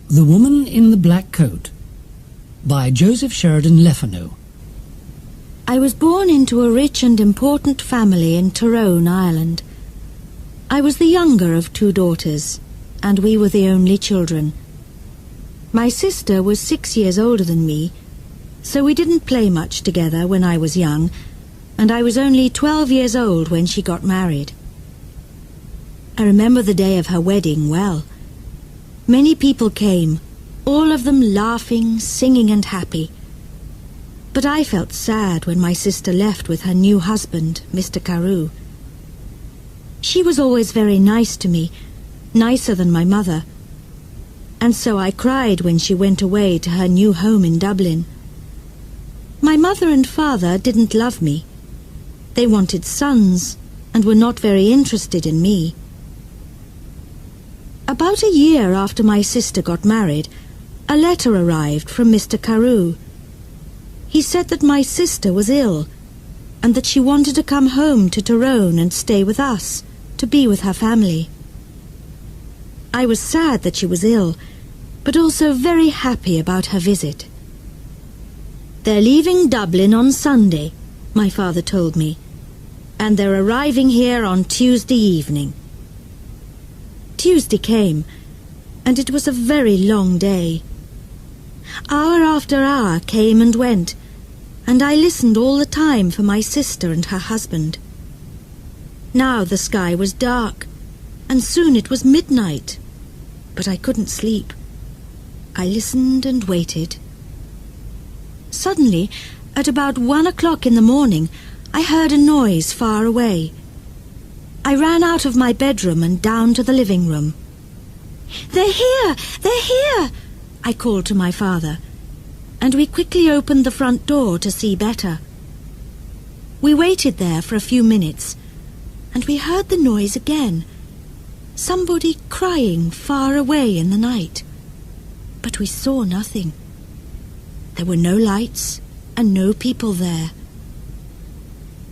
The Woman in the Black Coat by Joseph Sheridan Lefanu. I was born into a rich and important family in Tyrone, Ireland. I was the younger of 2 daughters, and we were the only children. My sister was 6 years older than me, so we didn't play much together when I was young, and I was only 12 years old when she got married. I remember the day of her wedding well. Many people came, all of them laughing, singing and happy. But I felt sad when my sister left with her new husband, Mr. Carew. She was always very nice to me, nicer than my mother, and so I cried when she went away to her new home in Dublin. My mother and father didn't love me. They wanted sons and were not very interested in me. About a year after my sister got married, a letter arrived from Mr. Carew. He said that my sister was ill, and that she wanted to come home to Tyrone and stay with us, to be with her family. I was sad that she was ill, but also very happy about her visit. "They're leaving Dublin on Sunday," my father told me, "and they're arriving here on Tuesday evening." Tuesday came, and it was a very long day. Hour after hour came and went, and I listened all the time for my sister and her husband. Now the sky was dark, and soon it was midnight, but I couldn't sleep. I listened and waited. Suddenly, at about 1 o'clock in the morning, I heard a noise far away. I ran out of my bedroom and down to the living room. "They're here! They're here!" I called to my father, and we quickly opened the front door to see better. We waited there for a few minutes, and we heard the noise again. Somebody crying far away in the night. But we saw nothing. There were no lights and no people there.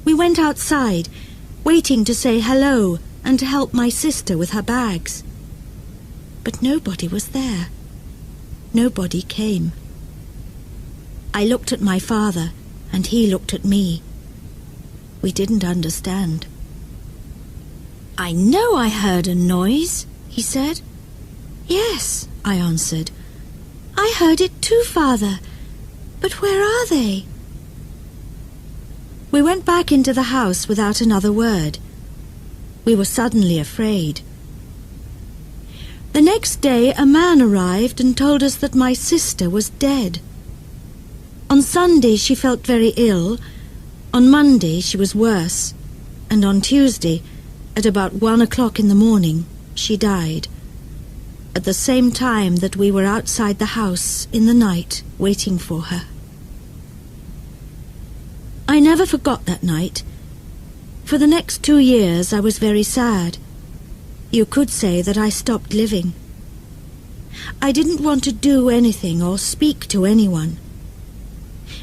We went outside, waiting to say hello and to help my sister with her bags. But nobody was there. Nobody came. I looked at my father, and he looked at me. We didn't understand. "I know I heard a noise," he said. "Yes," I answered. "I heard it too, Father. But where are they?" We went back into the house without another word. We were suddenly afraid. The next day a man arrived and told us that my sister was dead. On Sunday she felt very ill, on Monday she was worse, and on Tuesday, at about 1 o'clock in the morning, she died, at the same time that we were outside the house in the night waiting for her. I never forgot that night. For the next 2 years I was very sad. You could say that I stopped living. I didn't want to do anything or speak to anyone.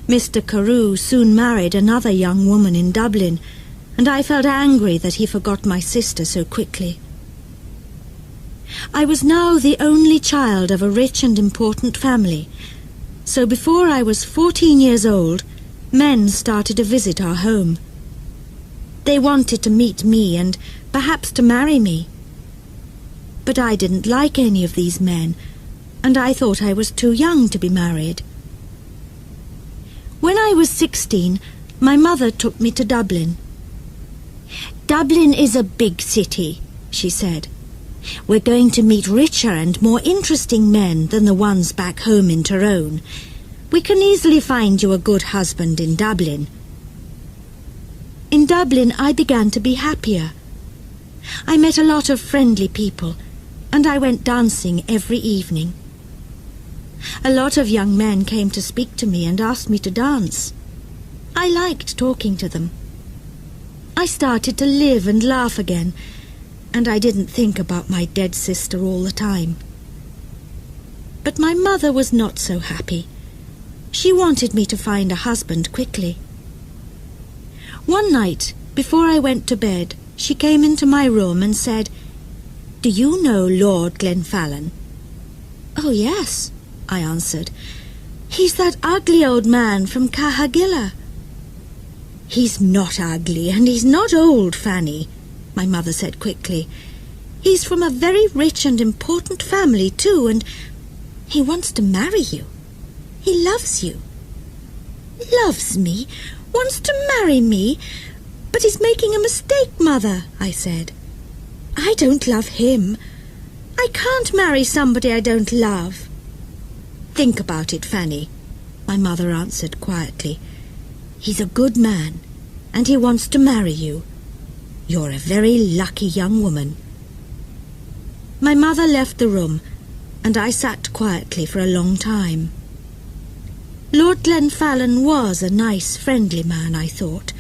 Mr. Carew soon married another young woman in Dublin, and I felt angry that he forgot my sister so quickly. I was now the only child of a rich and important family, so before I was 14 years old, men started to visit our home. They wanted to meet me and perhaps to marry me. But I didn't like any of these men, and I thought I was too young to be married. When I was 16, my mother took me to Dublin. "Dublin is a big city," she said. "We're going to meet richer and more interesting men than the ones back home in Tyrone. We can easily find you a good husband in Dublin." In Dublin I began to be happier. I met a lot of friendly people, and I went dancing every evening. A lot of young men came to speak to me and asked me to dance. I liked talking to them. I started to live and laugh again, and I didn't think about my dead sister all the time. But my mother was not so happy. She wanted me to find a husband quickly. One night, before I went to bed, she came into my room and said, "Do you know Lord Glenfallen?" "Oh, yes," I answered. "He's that ugly old man from Cahagilla." "He's not ugly, and he's not old, Fanny," my mother said quickly. "He's from a very rich and important family, too, and he wants to marry you. He loves you." "Loves me? Wants to marry me? But he's making a mistake, Mother," I said. "I don't love him. I can't marry somebody I don't love." "Think about it, Fanny," my mother answered quietly. "He's a good man, and he wants to marry you. You're a very lucky young woman." My mother left the room, and I sat quietly for a long time. Lord Glenfallen was a nice, friendly man, I thought.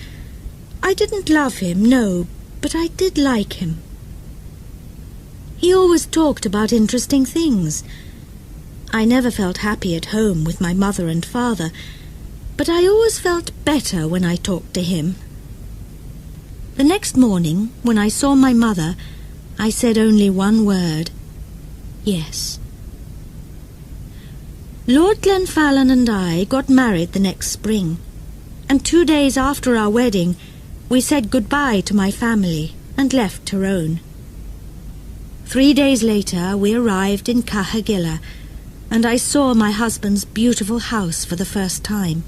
I didn't love him, no, but I did like him. He always talked about interesting things. I never felt happy at home with my mother and father, but I always felt better when I talked to him. The next morning, when I saw my mother, I said only one word: yes. Lord Glenfallen and I got married the next spring, and 2 days after our wedding, we said goodbye to my family and left Tyrone. 3 days later, we arrived in Cahagilla, and I saw my husband's beautiful house for the first time.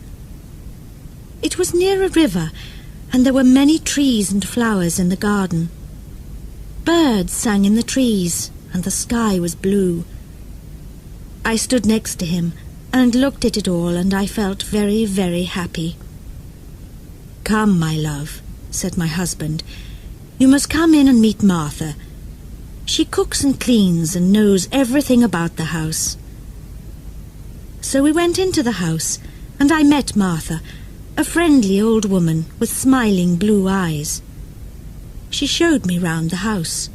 It was near a river, and there were many trees and flowers in the garden. Birds sang in the trees, and the sky was blue. I stood next to him and looked at it all, and I felt very, very happy. "Come, my love," said my husband. "You must come in and meet Martha. She cooks and cleans and knows everything about the house." So we went into the house, and I met Martha, a friendly old woman with smiling blue eyes. She showed me round the house.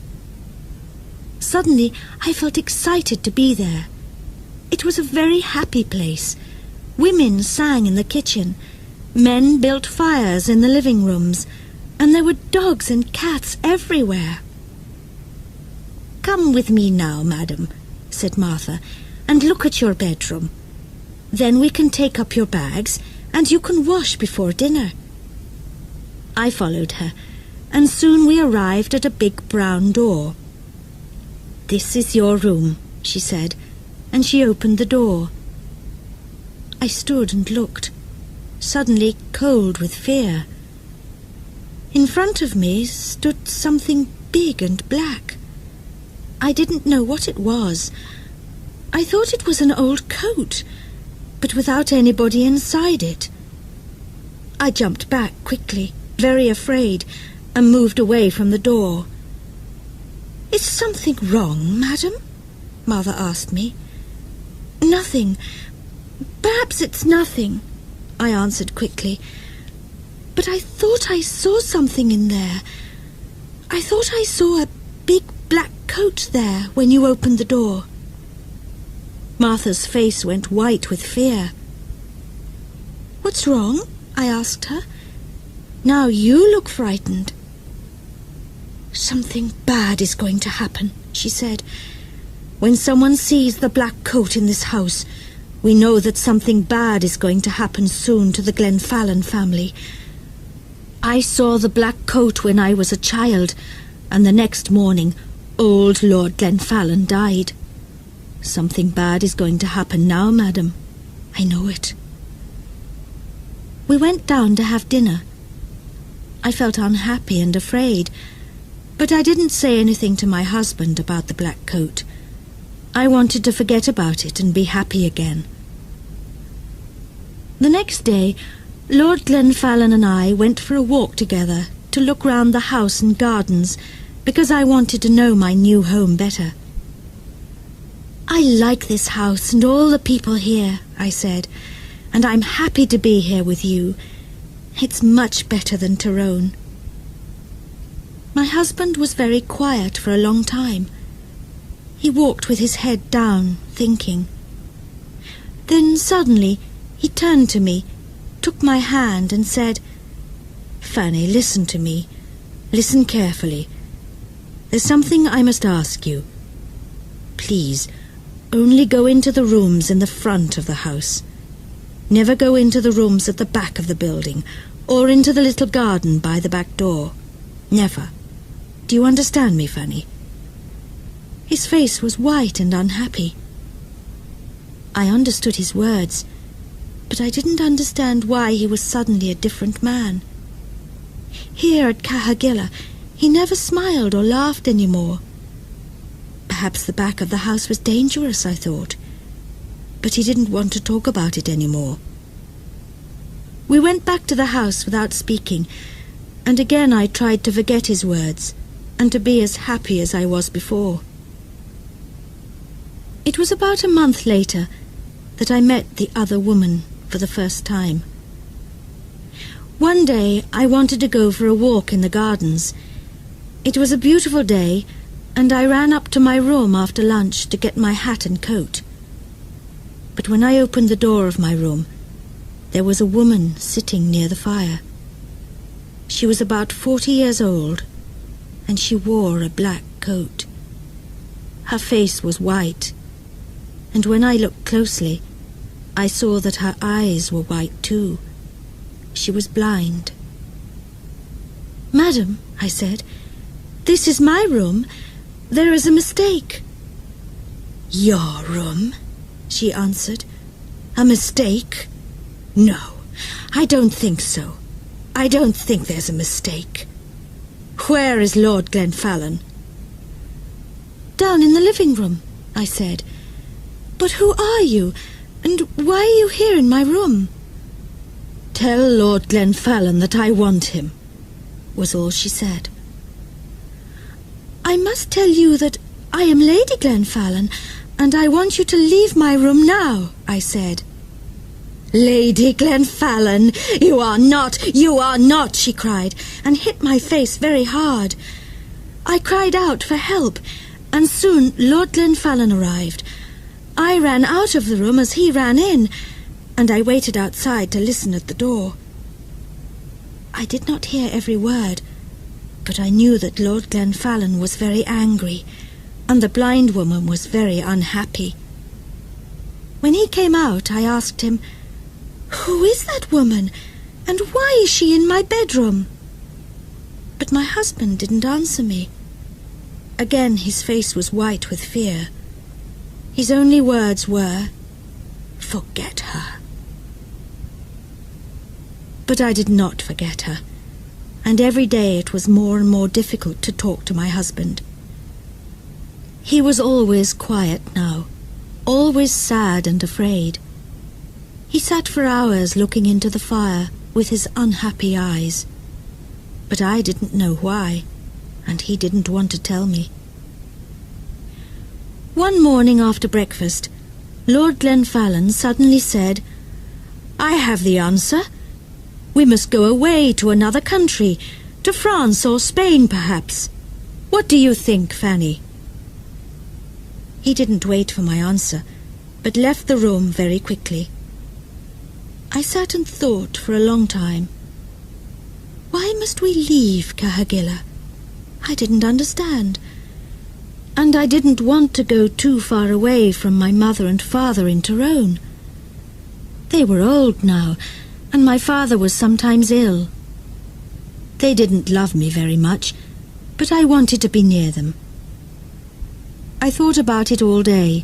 Suddenly I felt excited to be there. It was a very happy place. Women sang in the kitchen, men built fires in the living rooms, and there were dogs and cats everywhere. "Come with me now, madam," said Martha, "and look at your bedroom. Then we can take up your bags, and you can wash before dinner." I followed her, and soon we arrived at a big brown door. "This is your room," she said, and she opened the door. I stood and looked, suddenly cold with fear. In front of me stood something big and black. I didn't know what it was. I thought it was an old coat, but without anybody inside it. I jumped back quickly, very afraid, and moved away from the door. "Is something wrong, madam?" Mother asked me. "Nothing. Perhaps it's nothing," I answered quickly. "But I thought I saw something in there. I thought I saw a big black coat there when you opened the door." Martha's face went white with fear. "What's wrong?" I asked her. "Now you look frightened." "Something bad is going to happen," she said. "When someone sees the black coat in this house, we know that something bad is going to happen soon to the Glenfallen family. I saw the black coat when I was a child, and the next morning old Lord Glenfallen died. Something bad is going to happen now, madam. I know it." We went down to have dinner. I felt unhappy and afraid, but I didn't say anything to my husband about the black coat. I wanted to forget about it and be happy again. The next day, Lord Glenfallen and I went for a walk together to look round the house and gardens, because I wanted to know my new home better. "I like this house and all the people here," I said, "and I'm happy to be here with you. It's much better than Tyrone." My husband was very quiet for a long time. He walked with his head down, thinking. Then suddenly he turned to me, took my hand and said, "Fanny, listen to me. Listen carefully. There's something I must ask you. Please, Only go into the rooms in the front of the house. Never go into the rooms at the back of the building, or into the little garden by the back door. Never. Do you understand me, Fanny?" His face was white and unhappy. I understood his words, but I didn't understand why he was suddenly a different man. Here at Cahagilla, he never smiled or laughed any more. Perhaps the back of the house was dangerous, I thought, but he didn't want to talk about it any more. We went back to the house without speaking, and again I tried to forget his words and to be as happy as I was before. It was about a month later that I met the other woman for the first time. One day I wanted to go for a walk in the gardens. It was a beautiful day, and I ran up to my room after lunch to get my hat and coat. But when I opened the door of my room, there was a woman sitting near the fire. She was about 40 years old, and she wore a black coat. Her face was white, and when I looked closely, I saw that her eyes were white too. She was blind. "Madam," I said, "this is my room. There is a mistake." "Your room?" she answered. "A mistake? No, I don't think so. I don't think there's a mistake. Where is Lord Glenfallen?" "Down in the living room," I said. "But who are you, and why are you here in my room?" "Tell Lord Glenfallen that I want him," was all she said. "I must tell you that I am Lady Glenfallen, and I want you to leave my room now," I said. "Lady Glenfallen, you are not," she cried, and hit my face very hard. I cried out for help, and soon Lord Glenfallen arrived. I ran out of the room as he ran in, and I waited outside to listen at the door. I did not hear every word, but I knew that Lord Glenfallen was very angry, and the blind woman was very unhappy. When he came out, I asked him, "Who is that woman, and why is she in my bedroom?" But my husband didn't answer me. Again his face was white with fear. His only words were, "Forget her." But I did not forget her, and every day it was more and more difficult to talk to my husband. He was always quiet now, always sad and afraid. He sat for hours looking into the fire with his unhappy eyes, but I didn't know why, and he didn't want to tell me. One morning after breakfast, Lord Glenfallen suddenly said, "I have the answer. We must go away to another country, to France or Spain perhaps. What do you think, Fanny?" He didn't wait for my answer, but left the room very quickly. I sat and thought for a long time. Why must we leave Cahagilla? I didn't understand. And I didn't want to go too far away from my mother and father in Tyrone. They were old now, and my father was sometimes ill. They didn't love me very much, but I wanted to be near them. I thought about it all day,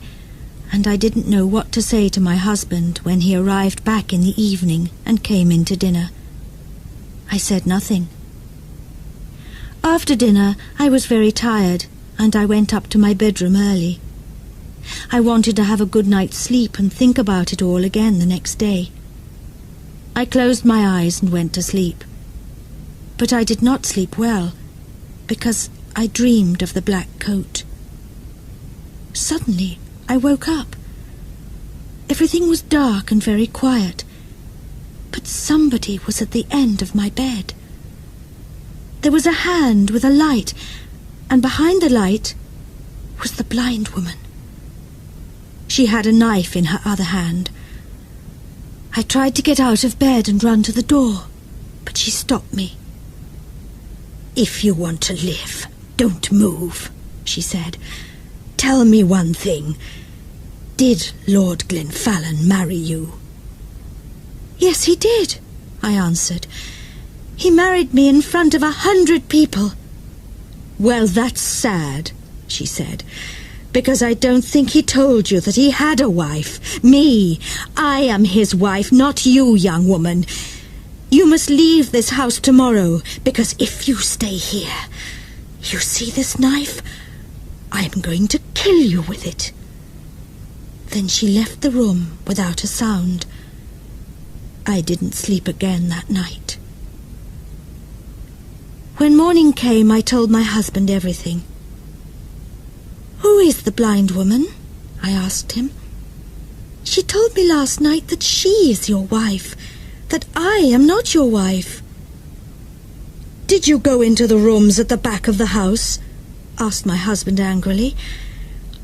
and I didn't know what to say to my husband when he arrived back in the evening and came in to dinner. I said nothing. After dinner, I was very tired, and I went up to my bedroom early. I wanted to have a good night's sleep and think about it all again the next day. I closed my eyes and went to sleep. But I did not sleep well, because I dreamed of the black coat. Suddenly, I woke up. Everything was dark and very quiet, but somebody was at the end of my bed. There was a hand with a light, and behind the light was the blind woman. She had a knife in her other hand. I tried to get out of bed and run to the door, but she stopped me. "If you want to live, don't move," she said. "Tell me one thing. Did Lord Glenfallen marry you? Yes, he did, I answered. He married me in front of 100 people. Well, that's sad, she said, because I don't think he told you that he had a wife. Me. I am his wife, not you, young woman. You must leave this house tomorrow, because if you stay here, you see this knife? I'm going to kill you with it. Then she left the room without a sound. I didn't sleep again that night. When morning came, I told my husband everything. "Who is the blind woman?" I asked him. "She told me last night that she is your wife, that I am not your wife." "Did you go into the rooms at the back of the house?" asked my husband angrily.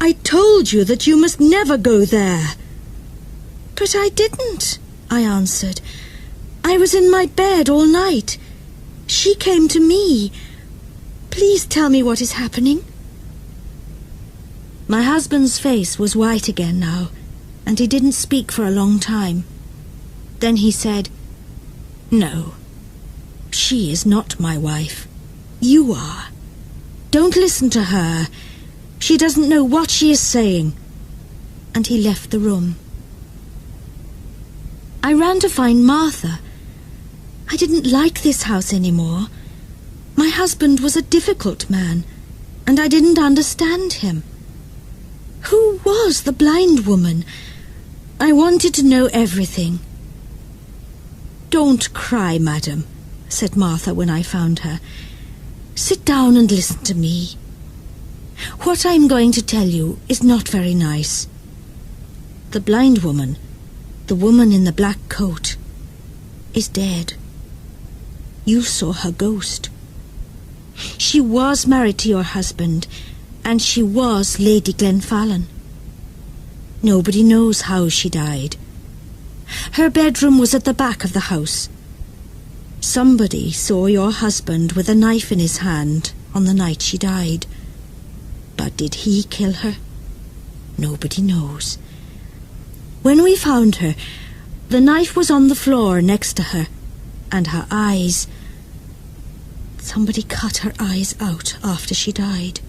"I told you that you must never go there." "But I didn't," I answered. "I was in my bed all night. She came to me. Please tell me what is happening." My husband's face was white again now, and he didn't speak for a long time. Then he said, "No, she is not my wife. You are. Don't listen to her. She doesn't know what she is saying." And he left the room. I ran to find Martha. I didn't like this house anymore. My husband was a difficult man, and I didn't understand him. Who was the blind woman? I wanted to know everything. "Don't cry, madam," said Martha when I found her. "Sit down and listen to me. What I'm going to tell you is not very nice. The blind woman, the woman in the black coat, is dead. You saw her ghost. She was married to your husband, and she was Lady Glenfallen. Nobody knows how she died. Her bedroom was at the back of the house. Somebody saw your husband with a knife in his hand on the night she died. But did he kill her? Nobody knows. When we found her, the knife was on the floor next to her, and her eyes... Somebody cut her eyes out after she died.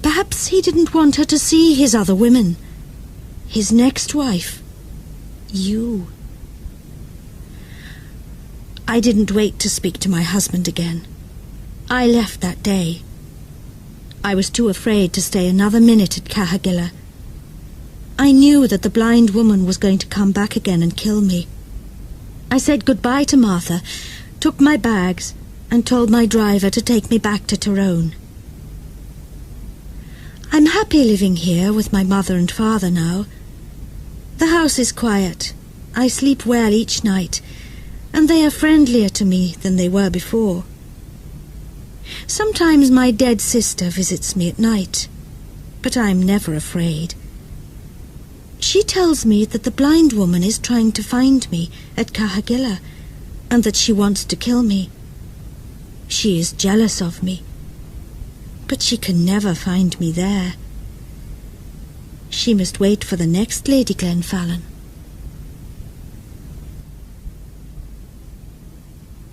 Perhaps he didn't want her to see his other women. His next wife. You. I didn't wait to speak to my husband again. I left that day. I was too afraid to stay another minute at Cahagilla. I knew that the blind woman was going to come back again and kill me. I said goodbye to Martha, took my bags, and told my driver to take me back to Tyrone. I'm happy living here with my mother and father now. The house is quiet. I sleep well each night, and they are friendlier to me than they were before. Sometimes my dead sister visits me at night, but I'm never afraid. She tells me that the blind woman is trying to find me at Cahagilla, and that she wants to kill me. She is jealous of me, but she can never find me there. She must wait for the next Lady Glenfallen.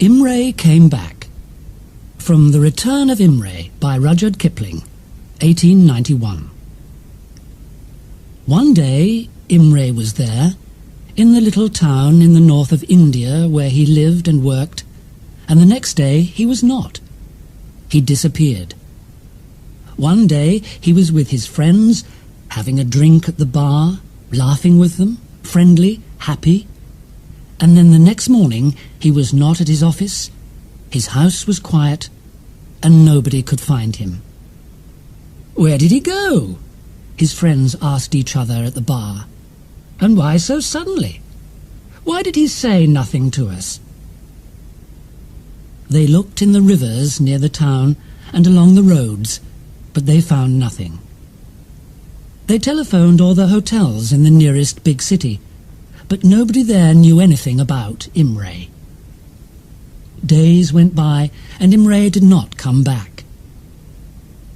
Imray came back. From The Return of Imray by Rudyard Kipling, 1891. One day Imray was there, in the little town in the north of India where he lived and worked, and the next day he was not. He disappeared. One day he was with his friends, having a drink at the bar, laughing with them, friendly, happy, and then the next morning he was not at his office, his house was quiet, and nobody could find him. "Where did he go?" his friends asked each other at the bar. "And why so suddenly? Why did he say nothing to us?" They looked in the rivers near the town and along the roads, but they found nothing. They telephoned all the hotels in the nearest big city, but nobody there knew anything about Imray. Days went by, and Imray did not come back.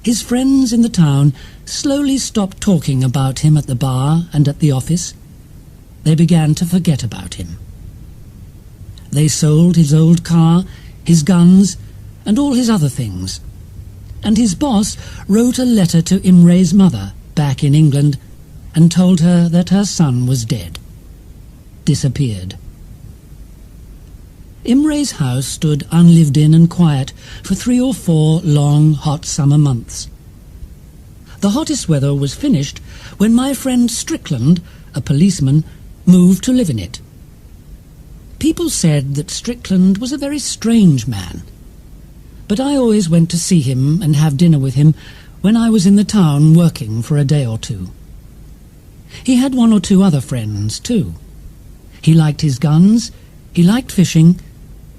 His friends in the town slowly stopped talking about him at the bar and at the office. They began to forget about him. They sold his old car, his guns, and all his other things. And his boss wrote a letter to Imre's mother back in England and told her that her son was dead. Disappeared. Imre's house stood unlived in and quiet for 3 or 4 long, hot summer months. The hottest weather was finished when my friend Strickland, a policeman, moved to live in it. People said that Strickland was a very strange man, but I always went to see him and have dinner with him when I was in the town working for a day or two. He had 1 or 2 other friends, too. He liked his guns, he liked fishing,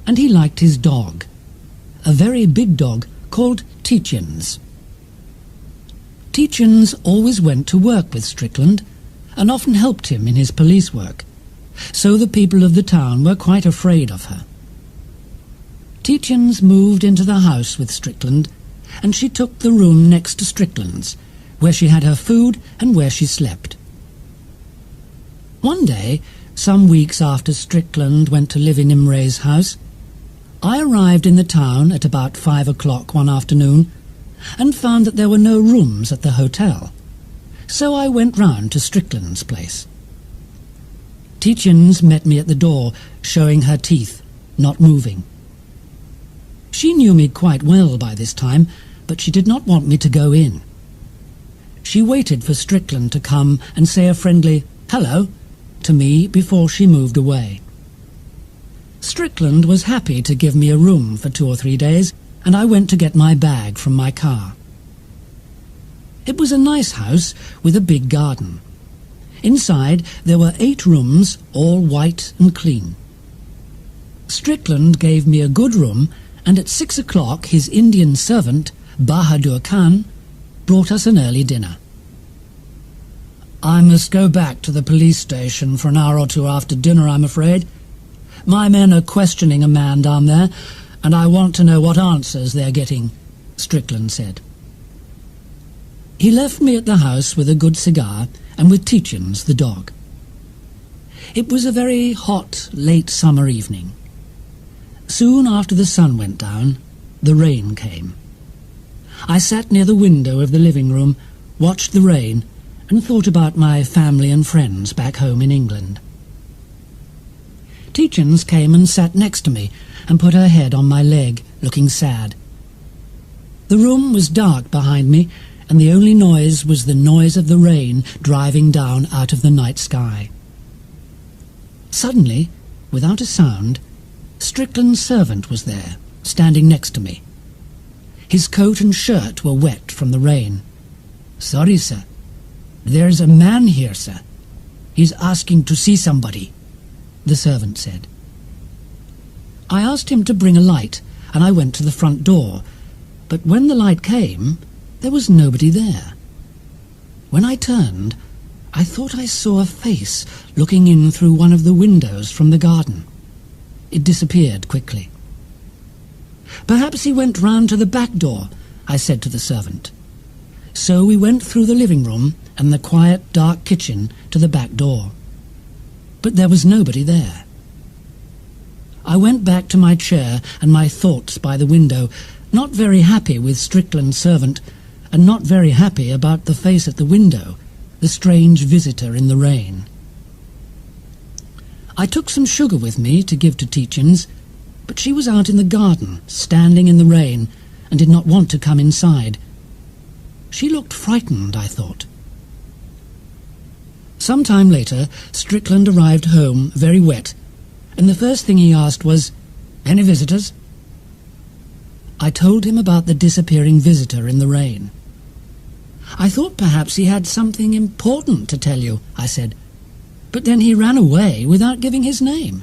and he liked his dog, a very big dog called Tietjens. Tietjens always went to work with Strickland and often helped him in his police work, so the people of the town were quite afraid of her. Tietjens moved into the house with Strickland, and she took the room next to Strickland's, where she had her food and where she slept. One day, some weeks after Strickland went to live in Imre's house, I arrived in the town at about 5 o'clock one afternoon and found that there were no rooms at the hotel, so I went round to Strickland's place. Tietjens met me at the door, showing her teeth, not moving. She knew me quite well by this time, but she did not want me to go in. She waited for Strickland to come and say a friendly "hello" to me before she moved away. Strickland was happy to give me a room for 2 or 3 days, and I went to get my bag from my car. It was a nice house with a big garden. Inside there were 8 rooms, all white and clean. Strickland gave me a good room, and at 6 o'clock his Indian servant, Bahadur Khan, brought us an early dinner. "I must go back to the police station for an hour or 2 after dinner, I'm afraid. My men are questioning a man down there, and I want to know what answers they're getting," Strickland said. He left me at the house with a good cigar and with Tietjens, the dog. It was a very hot, late summer evening. Soon after the sun went down, the rain came. I sat near the window of the living room, watched the rain, and thought about my family and friends back home in England. Tietjens came and sat next to me and put her head on my leg, looking sad. The room was dark behind me, and the only noise was the noise of the rain driving down out of the night sky. Suddenly, without a sound, Strickland's servant was there, standing next to me. His coat and shirt were wet from the rain. "Sorry, sir. There's a man here, sir. He's asking to see somebody," the servant said. I asked him to bring a light, and I went to the front door, but when the light came, there was nobody there. When I turned, I thought I saw a face looking in through one of the windows from the garden. It disappeared quickly. "Perhaps he went round to the back door," I said to the servant. So we went through the living room and the quiet, dark kitchen to the back door. But there was nobody there. I went back to my chair and my thoughts by the window, not very happy with Strickland's servant, and not very happy about the face at the window, the strange visitor in the rain. I took some sugar with me to give to Tietjens, but she was out in the garden, standing in the rain, and did not want to come inside. She looked frightened, I thought. Some time later, Strickland arrived home, very wet, and the first thing he asked was, "Any visitors?" I told him about the disappearing visitor in the rain. "I thought perhaps he had something important to tell you," I said, "but then he ran away without giving his name."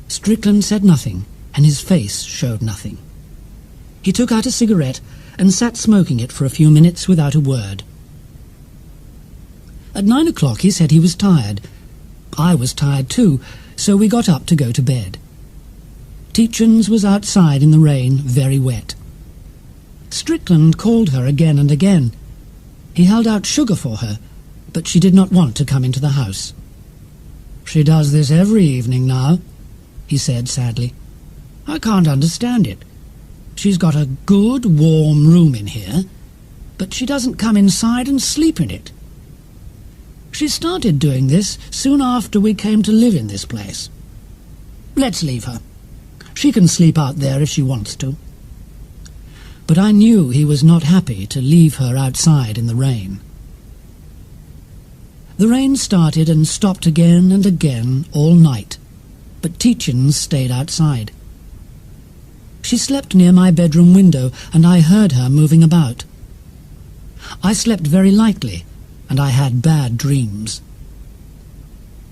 Strickland said nothing, and his face showed nothing. He took out a cigarette and sat smoking it for a few minutes without a word. At 9 o'clock he said he was tired. I was tired too, so we got up to go to bed. Tietjens was outside in the rain, very wet. Strickland called her again and again. He held out sugar for her, but she did not want to come into the house. "She does this every evening now," he said sadly. "I can't understand it. She's got a good, warm room in here, but she doesn't come inside and sleep in it. She started doing this soon after we came to live in this place. Let's leave her. She can sleep out there if she wants to." But I knew he was not happy to leave her outside in the rain. The rain started and stopped again and again all night, but Tietjens stayed outside. She slept near my bedroom window, and I heard her moving about. I slept very lightly, and I had bad dreams.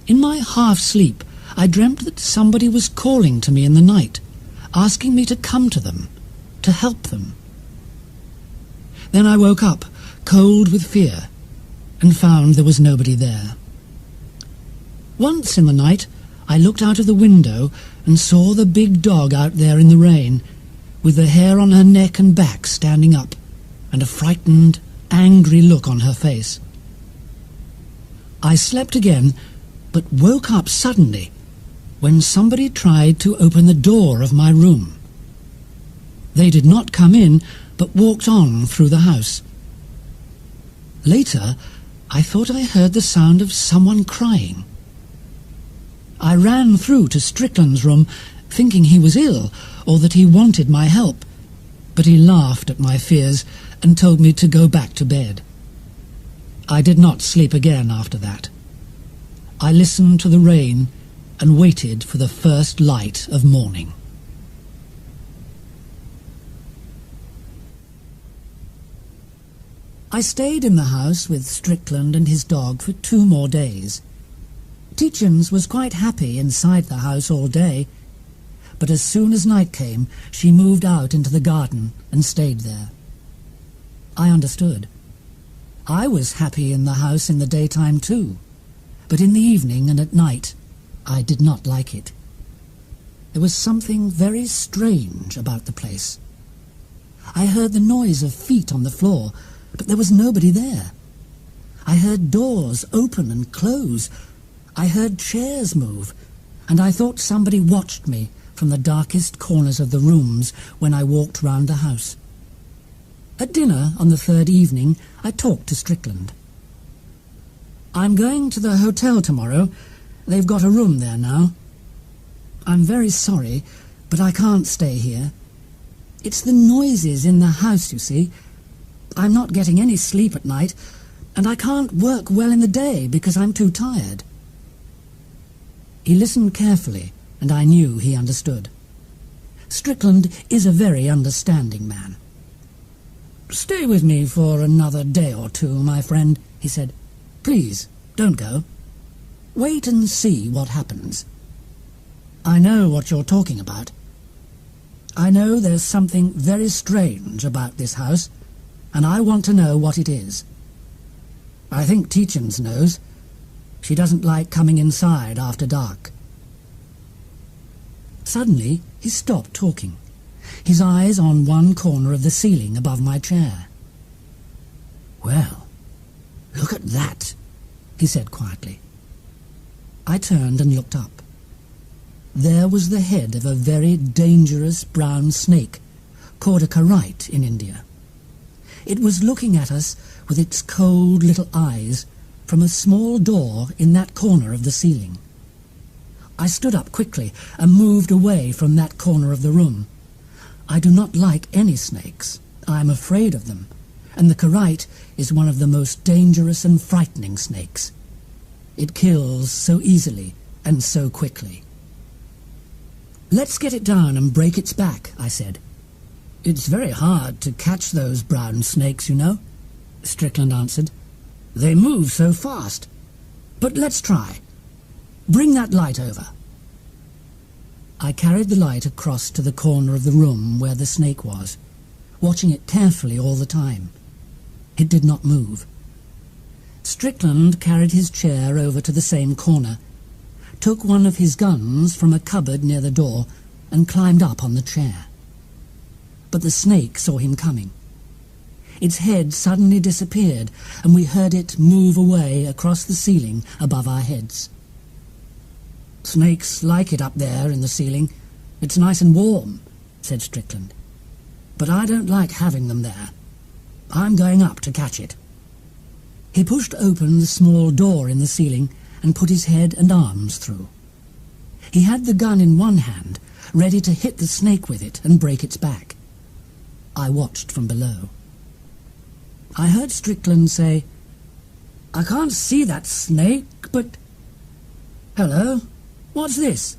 In my half-sleep, I dreamt that somebody was calling to me in the night, asking me to come to them, to help them. Then I woke up, cold with fear, and found there was nobody there. Once in the night, I looked out of the window and saw the big dog out there in the rain, with the hair on her neck and back standing up, and a frightened, angry look on her face. I slept again, but woke up suddenly when somebody tried to open the door of my room. They did not come in, but walked on through the house. Later, I thought I heard the sound of someone crying. I ran through to Strickland's room, thinking he was ill, or that he wanted my help, but he laughed at my fears and told me to go back to bed. I did not sleep again after that. I listened to the rain and waited for the first light of morning. I stayed in the house with Strickland and his dog for 2 more days. Tietjens was quite happy inside the house all day, but as soon as night came, she moved out into the garden and stayed there. I understood. I was happy in the house in the daytime too, but in the evening and at night, I did not like it. There was something very strange about the place. I heard the noise of feet on the floor, but there was nobody there. I heard doors open and close. I heard chairs move, and I thought somebody watched me from the darkest corners of the rooms when I walked round the house. At dinner on the 3rd evening, I talked to Strickland. "I'm going to the hotel tomorrow. They've got a room there now. I'm very sorry, but I can't stay here. It's the noises in the house, you see. I'm not getting any sleep at night, and I can't work well in the day because I'm too tired." He listened carefully, and I knew he understood. Strickland is a very understanding man. "Stay with me for another day or 2, my friend," he said. "Please, don't go. Wait and see what happens. I know what you're talking about. I know there's something very strange about this house, and I want to know what it is. I think Tietjens knows. She doesn't like coming inside after dark." Suddenly, he stopped talking, his eyes on one corner of the ceiling above my chair. "Well, look at that," he said quietly. I turned and looked up. There was the head of a very dangerous brown snake, called a karite in India. It was looking at us with its cold little eyes from a small door in that corner of the ceiling. I stood up quickly and moved away from that corner of the room. I do not like any snakes. I am afraid of them, and the karite is one of the most dangerous and frightening snakes. It kills so easily and so quickly. "Let's get it down and break its back," I said. "It's very hard to catch those brown snakes, you know," Strickland answered. "They move so fast. But let's try. Bring that light over." I carried the light across to the corner of the room where the snake was, watching it carefully all the time. It did not move. Strickland carried his chair over to the same corner, took one of his guns from a cupboard near the door, and climbed up on the chair. But the snake saw him coming. its head suddenly disappeared, and we heard it move away across the ceiling above our heads. "Snakes like it up there in the ceiling. It's nice and warm," said Strickland. "But I don't like having them there. I'm going up to catch it." He pushed open the small door in the ceiling and put his head and arms through. He had the gun in one hand, ready to hit the snake with it and break its back. I watched from below. I heard Strickland say, "I can't see that snake, but... Hello, what's this?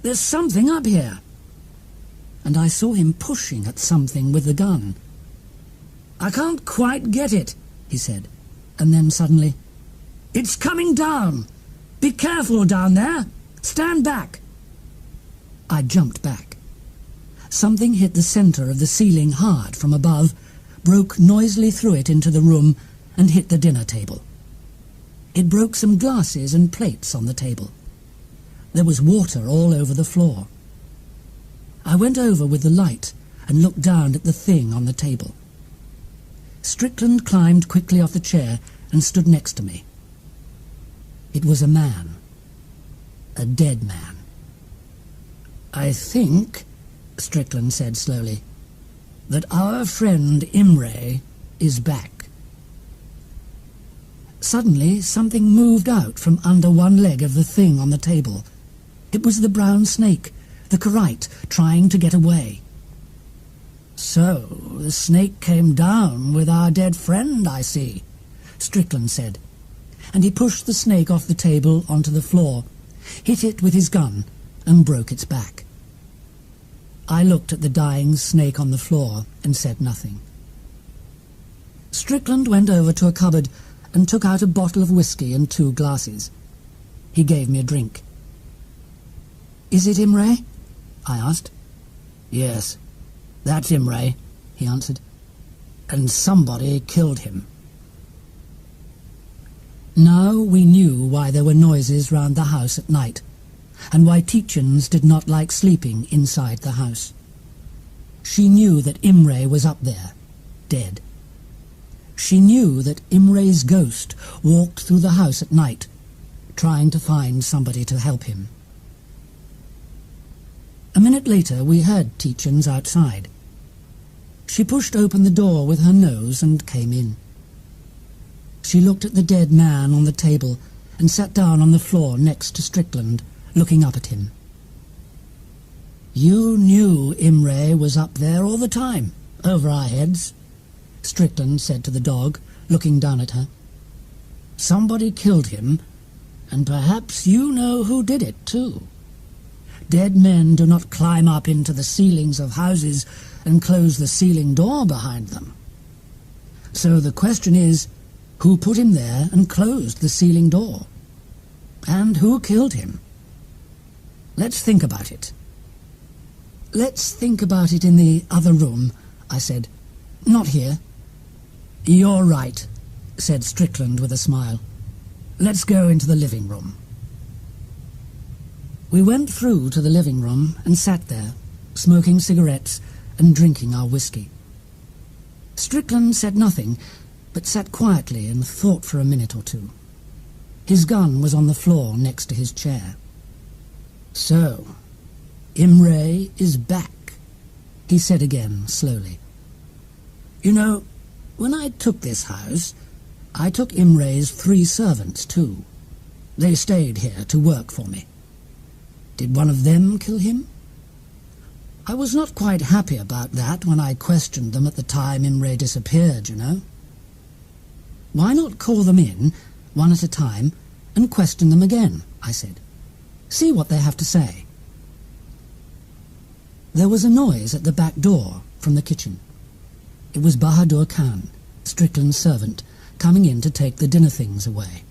There's something up here." And I saw him pushing at something with the gun. "I can't quite get it," he said, and then suddenly, "It's coming down! Be careful down there! Stand back!" I jumped back. Something hit the center of the ceiling hard from above, broke noisily through it into the room, and hit the dinner table. It broke some glasses and plates on the table. There was water all over the floor. I went over with the light and looked down at the thing on the table. Strickland climbed quickly off the chair and stood next to me. It was a man. A dead man. "I think," Strickland said slowly, "that our friend Imre is back." Suddenly something moved out from under one leg of the thing on the table. It was the brown snake, the Karaite, trying to get away. "So the snake came down with our dead friend, I see," Strickland said, and he pushed the snake off the table onto the floor, hit it with his gun, and broke its back. I looked at the dying snake on the floor and said nothing. Strickland went over to a cupboard and took out a bottle of whiskey and 2 glasses. He gave me a drink. "Is it Imre?" I asked. "Yes, that's Imre," he answered. "And somebody killed him." Now we knew why there were noises round the house at night, and why Tietjens did not like sleeping inside the house. She knew that Imre was up there, dead. She knew that Imre's ghost walked through the house at night, trying to find somebody to help him. A minute later we heard Tietjens outside. She pushed open the door with her nose and came in. She looked at the dead man on the table and sat down on the floor next to Strickland, looking up at him. "You knew Imre was up there all the time, over our heads," Strickland said to the dog, looking down at her. "Somebody killed him, and perhaps you know who did it, too. Dead men do not climb up into the ceilings of houses and close the ceiling door behind them. So the question is, who put him there and closed the ceiling door? And who killed him? Let's think about it." "Let's think about it in the other room," I said. "Not here." "You're right," said Strickland with a smile. "Let's go into the living room." We went through to the living room and sat there, smoking cigarettes and drinking our whiskey. Strickland said nothing, but sat quietly and thought for a minute or two. His gun was on the floor next to his chair. "So, Imre is back," he said again, slowly. "You know, when I took this house, I took Imre's 3 servants, too. They stayed here to work for me. Did one of them kill him? I was not quite happy about that when I questioned them at the time Imre disappeared, you know. Why not call them in, one at a time, and question them again?" I said. "See what they have to say." There was a noise at the back door from the kitchen. It was Bahadur Khan, Strickland's servant, coming in to take the dinner things away.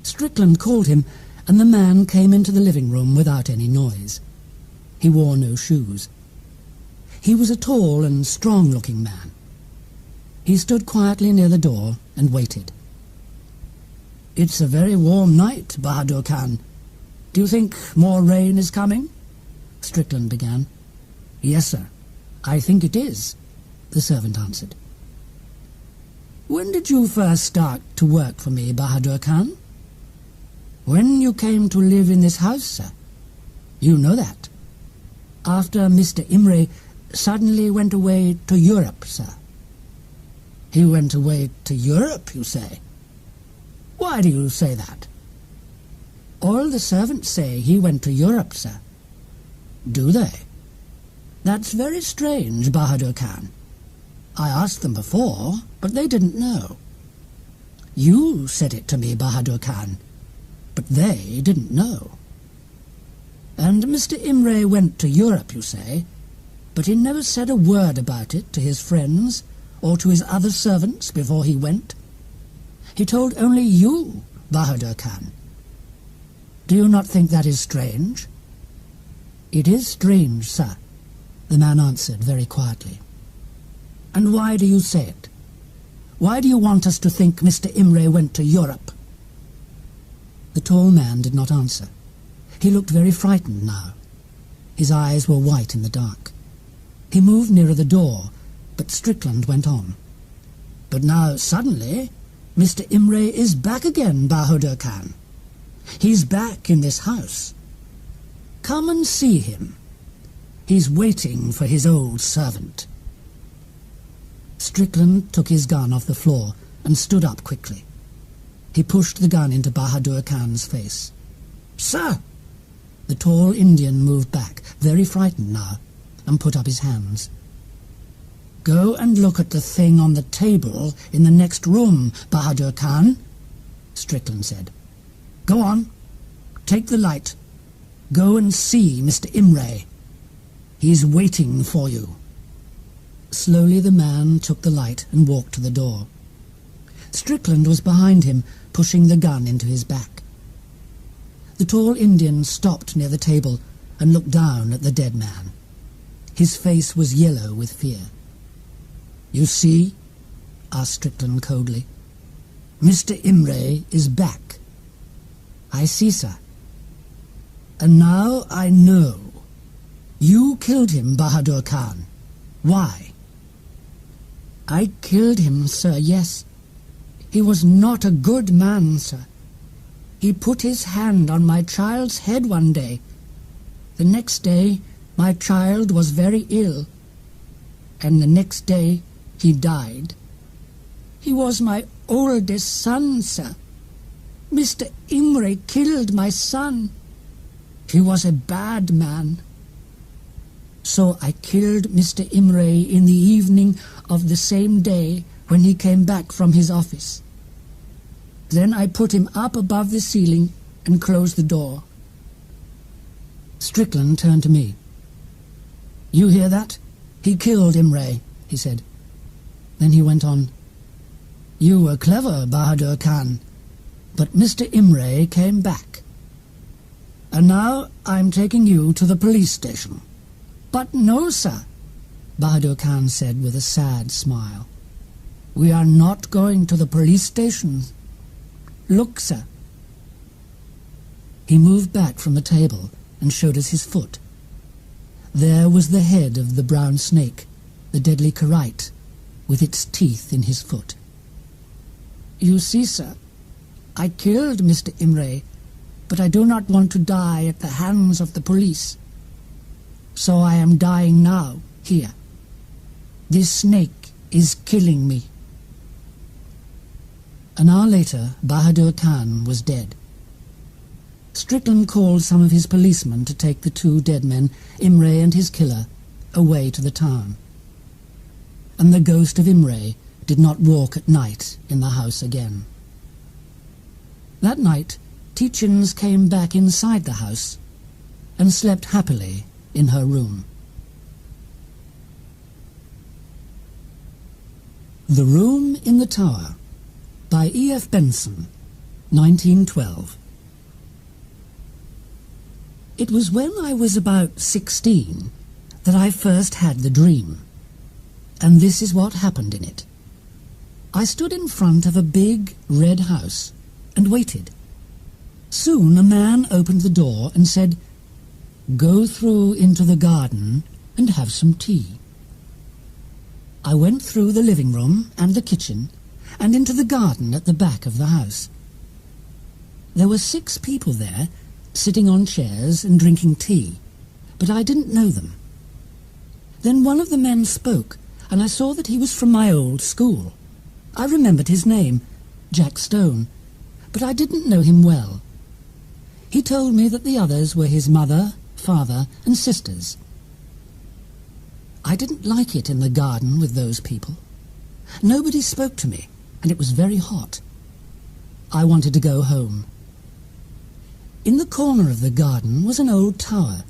Strickland called him, and the man came into the living room without any noise. He wore no shoes. He was a tall and strong-looking man. He stood quietly near the door and waited. "It's a very warm night, Bahadur Khan. Do you think more rain is coming?" Strickland began. "Yes, sir. I think it is. the servant answered. "When did you first start to work for me, Bahadur Khan?" "When you came to live in this house, sir. You know that. After Mr. Imre suddenly went away to Europe, sir." "He went away to Europe, you say? Why do you say that?" "All the servants say he went to Europe, sir." "Do they? That's very strange, Bahadur Khan. I asked them before, but they didn't know. You said it to me, Bahadur Khan, but they didn't know. And Mr. Imre went to Europe, you say, but he never said a word about it to his friends or to his other servants before he went. He told only you, Bahadur Khan. Do you not think that is strange?" "It is strange, sir," the man answered very quietly. "And why do you say it? Why do you want us to think Mr. Imre went to Europe?" The tall man did not answer. He looked very frightened now. His eyes were white in the dark. He moved nearer the door, but Strickland went on. "But now, suddenly, Mr. Imre is back again, Bahadur Khan. He's back in this house. Come and see him. He's waiting for his old servant." Strickland took his gun off the floor and stood up quickly. He pushed the gun into Bahadur Khan's face. "Sir!" The tall Indian moved back, very frightened now, and put up his hands. "Go and look at the thing on the table in the next room, Bahadur Khan," Strickland said. "Go on. Take the light. Go and see Mr. Imre. He's waiting for you." Slowly the man took the light and walked to the door. Strickland was behind him, pushing the gun into his back. The tall Indian stopped near the table and looked down at the dead man. His face was yellow with fear. "You see?" asked Strickland coldly. "Mr. Imre is back." "I see, sir." "And now I know. You killed him, Bahadur Khan. Why?" "I killed him, sir, yes. He was not a good man, sir. He put his hand on my child's head one day. The next day my child was very ill, and the next day he died. He was my oldest son, sir. Mr. Imre killed my son. He was a bad man. So I killed Mr. Imre in the evening of the same day when he came back from his office. Then I put him up above the ceiling and closed the door." Strickland turned to me. "You hear that? He killed Imre," he said. Then he went on, "You were clever, Bahadur Khan, but Mr. Imre came back. And now I'm taking you to the police station." "But no, sir," Bahadur Khan said with a sad smile. "We are not going to the police station. Look, sir." He moved back from the table and showed us his foot. There was the head of the brown snake, the deadly karite, with its teeth in his foot. "You see, sir, I killed Mr. Imre, but I do not want to die at the hands of the police. So I am dying now, here. This snake is killing me." An hour later, Bahadur Khan was dead. Strickland called some of his policemen to take the two dead men, Imre and his killer, away to the town. And the ghost of Imre did not walk at night in the house again. That night, Tietjens came back inside the house and slept happily in her room. The Room in the Tower by E.F. Benson, 1912. It was when I was about 16 that I first had the dream, and this is what happened in it. I stood in front of a big red house and waited. Soon a man opened the door and said, "Go through into the garden and have some tea." I went through the living room and the kitchen and into the garden at the back of the house. There were 6 people there, sitting on chairs and drinking tea, but I didn't know them. Then one of the men spoke, and I saw that he was from my old school. I remembered his name, Jack Stone, but I didn't know him well. He told me that the others were his mother, father, and sisters. I didn't like it in the garden with those people. Nobody spoke to me, and it was very hot. I wanted to go home. In the corner of the garden was an old tower,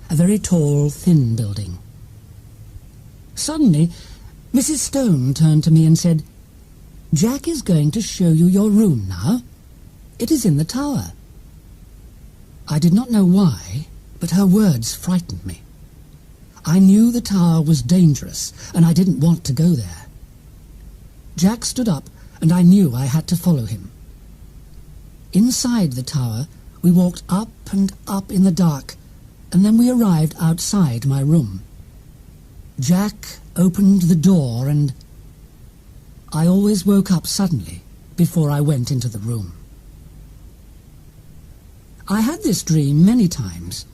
a very tall, thin building. Suddenly, Mrs. Stone turned to me and said, "Jack is going to show you your room now. It is in the tower." I did not know why, but her words frightened me. I knew the tower was dangerous, and I didn't want to go there. Jack stood up, and I knew I had to follow him. Inside the tower, we walked up and up in the dark, and then we arrived outside my room. Jack opened the door, and I always woke up suddenly before I went into the room. I had this dream many times.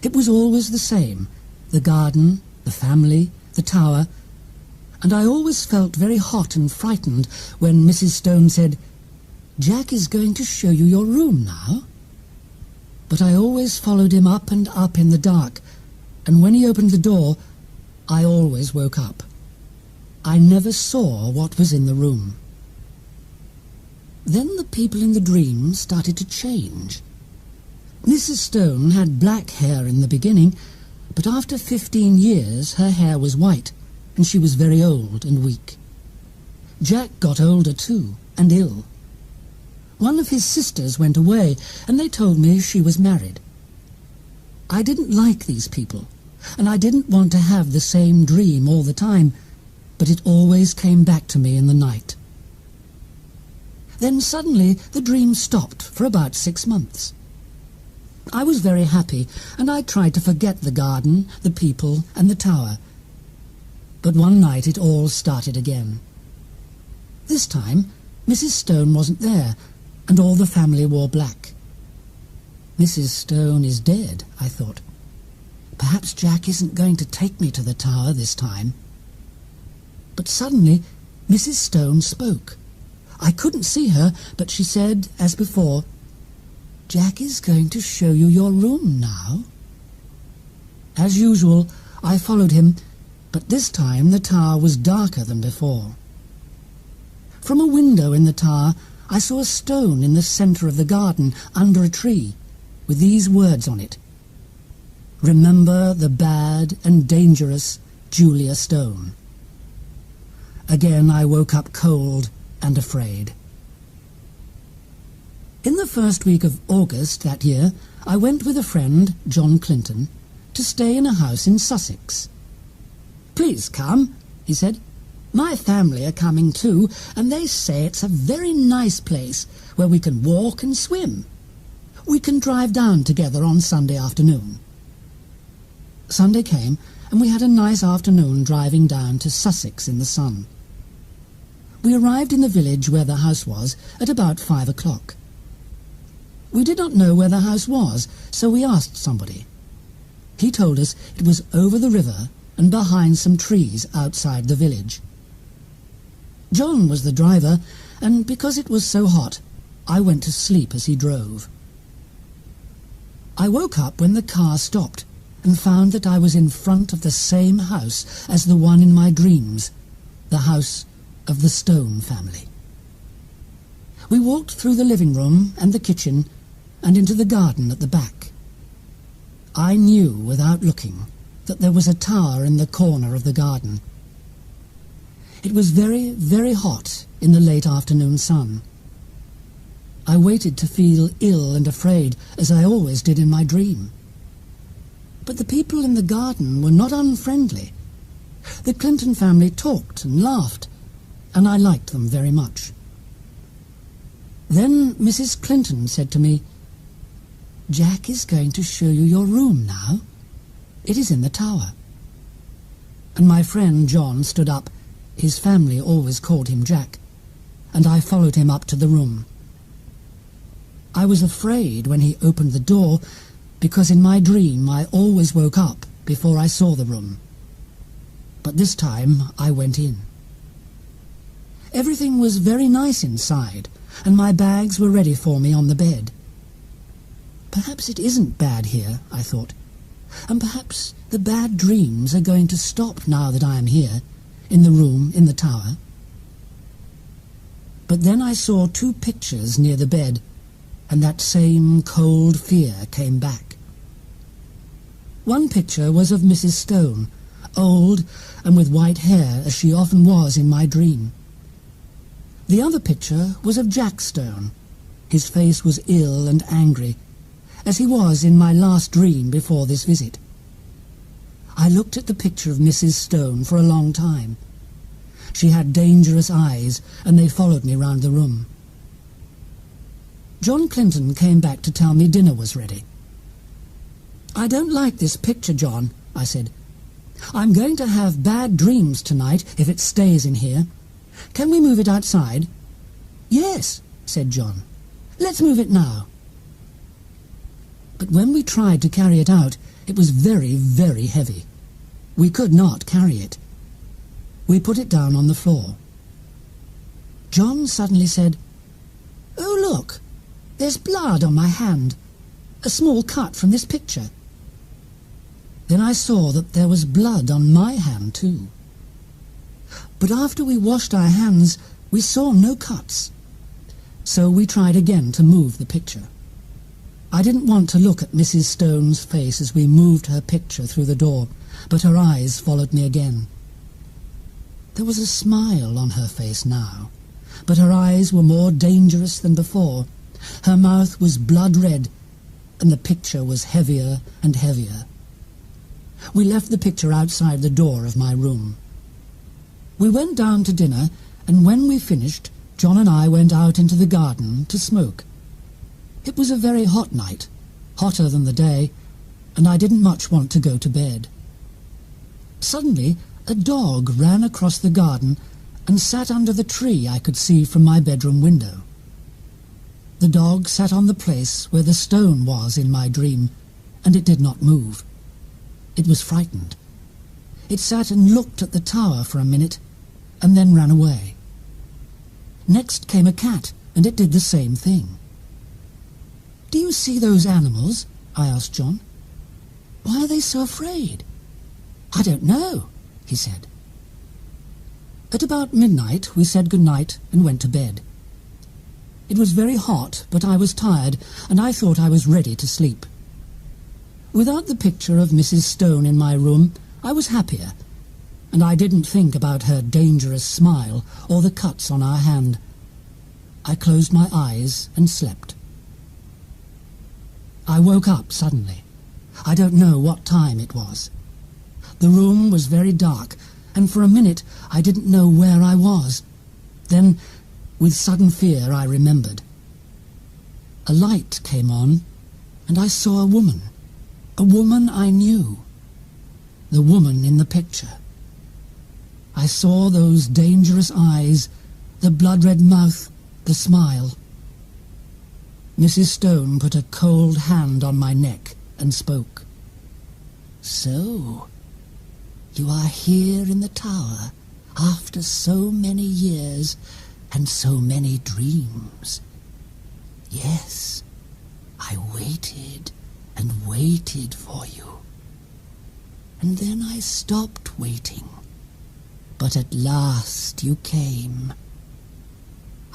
It was always the same: the garden, the family, the tower, and I always felt very hot and frightened when Mrs. Stone said, "Jack is going to show you your room now." But I always followed him up and up in the dark, and when he opened the door, I always woke up. I never saw what was in the room. Then the people in the dream started to change. Mrs. Stone had black hair in the beginning, but after 15 years her hair was white, and she was very old and weak. Jack got older too, and ill. One of his sisters went away, and they told me she was married. I didn't like these people, and I didn't want to have the same dream all the time, but it always came back to me in the night. Then suddenly the dream stopped for about 6 months. I was very happy, and I tried to forget the garden, the people, and the tower. But one night it all started again. This time Mrs. Stone wasn't there, and all the family wore black. Mrs. Stone is dead, I thought. Perhaps Jack isn't going to take me to the tower this time. But suddenly Mrs. Stone spoke. I couldn't see her, but she said, as before, "Jack is going to show you your room now." As usual, I followed him, but this time the tower was darker than before. From a window in the tower, I saw a stone in the centre of the garden, under a tree, with these words on it: "Remember the bad and dangerous Julia Stone." Again I woke up cold and afraid. In the first week of August that year, I went with a friend, John Clinton, to stay in a house in Sussex. "Please come," he said. "My family are coming too, and they say it's a very nice place where we can walk and swim. We can drive down together on Sunday afternoon." Sunday came, and we had a nice afternoon driving down to Sussex in the sun. We arrived in the village where the house was at about 5 o'clock. We did not know where the house was, so we asked somebody. He told us it was over the river and behind some trees outside the village. John was the driver, and because it was so hot, I went to sleep as he drove. I woke up when the car stopped and found that I was in front of the same house as the one in my dreams, the house of the Stone family. We walked through the living room and the kitchen and into the garden at the back. I knew without looking that there was a tower in the corner of the garden. It was very, very hot in the late afternoon sun. I waited to feel ill and afraid, as I always did in my dream. But the people in the garden were not unfriendly. The Clinton family talked and laughed, and I liked them very much. Then Mrs. Clinton said to me, "Jack is going to show you your room now. It is in the tower." And my friend John stood up His family always called him Jack, and I followed him up to the room. I was afraid when he opened the door, because in my dream I always woke up before I saw the room. But this time I went in. Everything was very nice inside, and my bags were ready for me on the bed. Perhaps it isn't bad here, I thought, and perhaps the bad dreams are going to stop now that I am here, in the room in the tower. But then I saw 2 pictures near the bed, and that same cold fear came back. One picture was of Mrs. Stone, old and with white hair as she often was in my dream. The other picture was of Jack Stone. His face was ill and angry, as he was in my last dream before this visit. I looked at the picture of Mrs. Stone for a long time. She had dangerous eyes, and they followed me round the room. John Clinton came back to tell me dinner was ready. "I don't like this picture, John," I said. "I'm going to have bad dreams tonight if it stays in here. Can we move it outside?" "Yes," said John. "Let's move it now." But when we tried to carry it out, it was very, very heavy. We could not carry it. We put it down on the floor. John suddenly said, "Oh, look, there's blood on my hand, a small cut from this picture." Then I saw that there was blood on my hand too. But after we washed our hands, we saw no cuts. So we tried again to move the picture. I didn't want to look at Mrs. Stone's face as we moved her picture through the door, but her eyes followed me again. There was a smile on her face now, but her eyes were more dangerous than before. Her mouth was blood-red, and the picture was heavier and heavier. We left the picture outside the door of my room. We went down to dinner, and when we finished, John and I went out into the garden to smoke. It was a very hot night, hotter than the day, and I didn't much want to go to bed. Suddenly, a dog ran across the garden and sat under the tree I could see from my bedroom window. The dog sat on the place where the stone was in my dream, and it did not move. It was frightened. It sat and looked at the tower for a minute, and then ran away. Next came a cat, and it did the same thing. "Do you see those animals?" I asked John. "Why are they so afraid?" "I don't know," he said. At about midnight we said good night and went to bed. It was very hot, but I was tired, and I thought I was ready to sleep. Without the picture of Mrs. Stone in my room, I was happier, and I didn't think about her dangerous smile or the cuts on our hand. I closed my eyes and slept. I woke up suddenly. I don't know what time it was. The room was very dark, and for a minute I didn't know where I was. Then, with sudden fear, I remembered. A light came on, and I saw a woman I knew, the woman in the picture. I saw those dangerous eyes, the blood-red mouth, the smile. Mrs. Stone put a cold hand on my neck and spoke. "So, you are here in the tower after so many years and so many dreams. Yes, I waited and waited for you. And then I stopped waiting, but at last you came.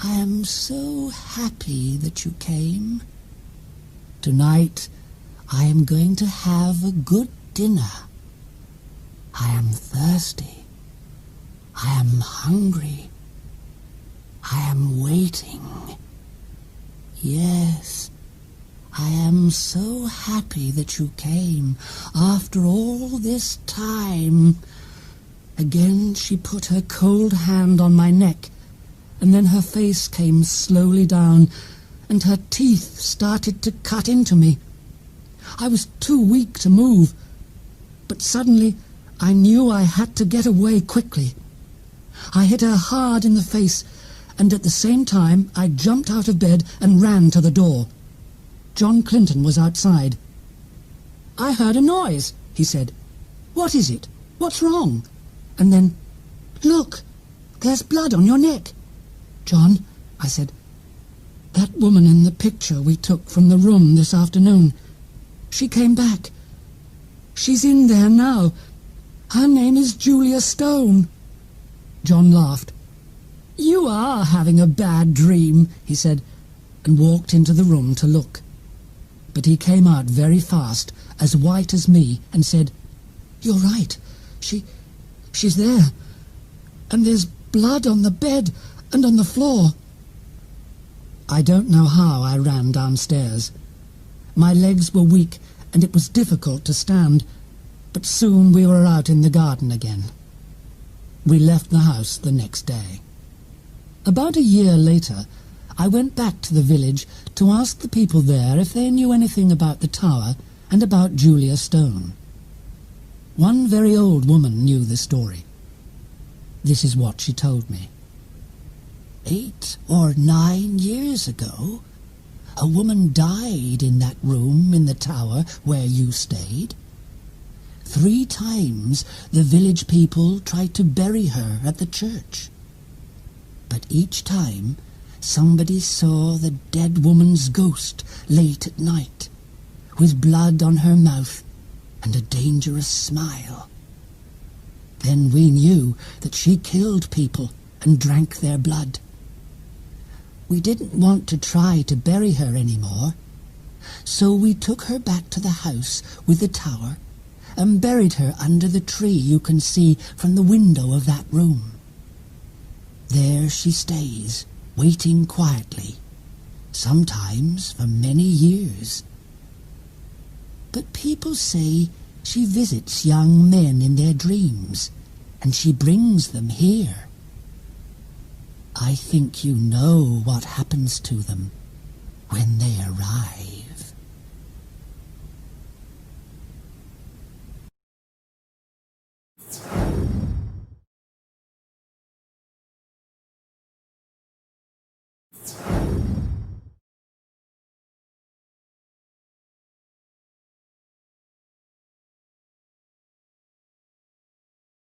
I am so happy that you came. Tonight I am going to have a good dinner. I am thirsty. I am hungry. I am waiting. Yes, I am so happy that you came after all this time." Again she put her cold hand on my neck, and then her face came slowly down, and her teeth started to cut into me. I was too weak to move, but suddenly I knew I had to get away quickly. I hit her hard in the face, and at the same time I jumped out of bed and ran to the door. John Clinton was outside. "I heard a noise," he said. "What is it? What's wrong?" And then, "Look, there's blood on your neck." "John," I said, "that woman in the picture we took from the room this afternoon, she came back. She's in there now. Her name is Julia Stone." John laughed. "You are having a bad dream," he said, and walked into the room to look. But he came out very fast, as white as me, and said, "You're right. She's there. And there's blood on the bed and on the floor." I don't know how I ran downstairs. My legs were weak, and it was difficult to stand, but soon we were out in the garden again. We left the house the next day. About a year later, I went back to the village to ask the people there if they knew anything about the tower and about Julia Stone. One very old woman knew the story. This is what she told me. 8 or 9 years ago, a woman died in that room in the tower where you stayed. 3 times the village people tried to bury her at the church. But each time somebody saw the dead woman's ghost late at night, with blood on her mouth and a dangerous smile. Then we knew that she killed people and drank their blood. We didn't want to try to bury her anymore, so we took her back to the house with the tower and buried her under the tree you can see from the window of that room. There she stays, waiting quietly, sometimes for many years. But people say she visits young men in their dreams, and she brings them here. I think you know what happens to them when they arrive.